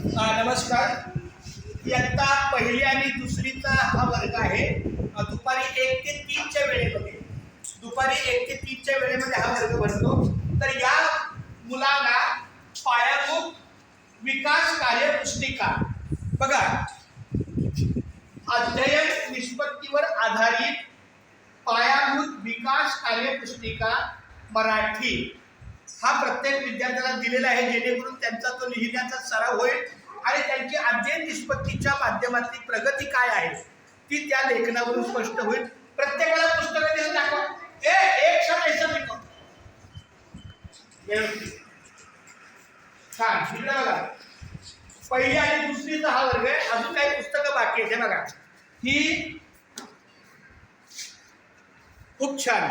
नमस्कार. इयत्ता पहिली आणि दुसरीचा हा वर्ग आहे. दुपारी 1 ते 3 च्या वेळेमध्ये हा वर्ग भरतो. तर या मुलांना पायाभूत विकास कार्यपुस्तिका बघा, अध्ययन निष्पत्तीवर आधारित पायाभूत विकास कार्यपुस्तिका मराठी हा प्रत्येक विद्यार्थ्याला दिलेला आहे, जेणेकरून त्यांचा तो लिहिण्याचा सराव होईल आणि त्यांची अध्ययन निष्पत्तीच्या माध्यमातली प्रगती काय आहे ती त्या लेखनावरून स्पष्ट होईल. प्रत्येकाला पुस्तकं देऊन दाखवा. एक क्षण ऐसा लिखो. छान. इकडे बघा, पहिली आणि दुसरीचा हा वर्ग आहे. अजून काही पुस्तकं बाकी आहेत. बघा, ही खूप छान.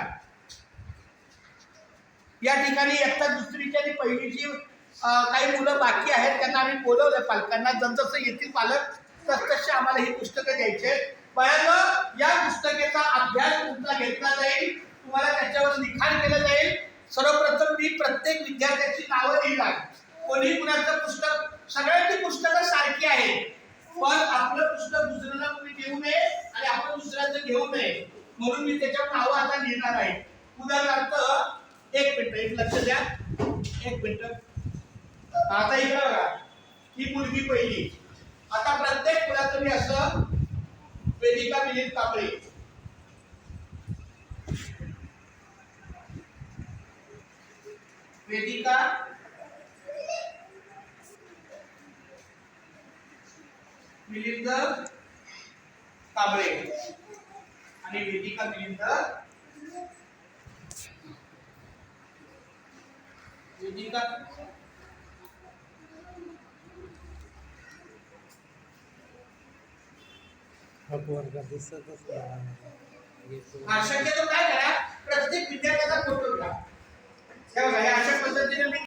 या ठिकाणी इयत्ता दुसरीची आणि पहिलीची काही मुलं बाकी आहेत, त्यांना आम्ही बोलवलं पालकांना. जसजसं येथील पालक तसतसे आम्हाला ही पुस्तकं द्यायचे. बाळांनो, या पुस्तकेचा अभ्यास तुमचा घेतला जाईल, तुम्हाला त्याच्यावर लिखाण केलं जाईल. सर्वप्रथम मी प्रत्येक विद्यार्थ्याची नावं लिहिणार. कोणी कुणाचं पुस्तक, सगळ्यांची पुस्तकं सारखी आहेत, पण आपलं पुस्तक दुसऱ्याला तुम्ही देऊ नये आणि आपण दुसऱ्याचं घेऊ नये, म्हणून मी त्याच्यावर नावं आता लिहिणार आहे. उदाहरणार्थ, एक मिनिट, एक लक्ष द्या, एक मिनिट. आता इकडे बघा, ही मुलगी पहिली. आता प्रत्येक मुलाचं मी असं वेदिका मिलिंद कांबळे, वेदिका मिलिंद कांबळे आणि वेदिका मिलिंद वेदिका शक्यतो काय करा, प्रत्येक विद्यार्थ्याचा फोटो घ्या. अशा पद्धतीने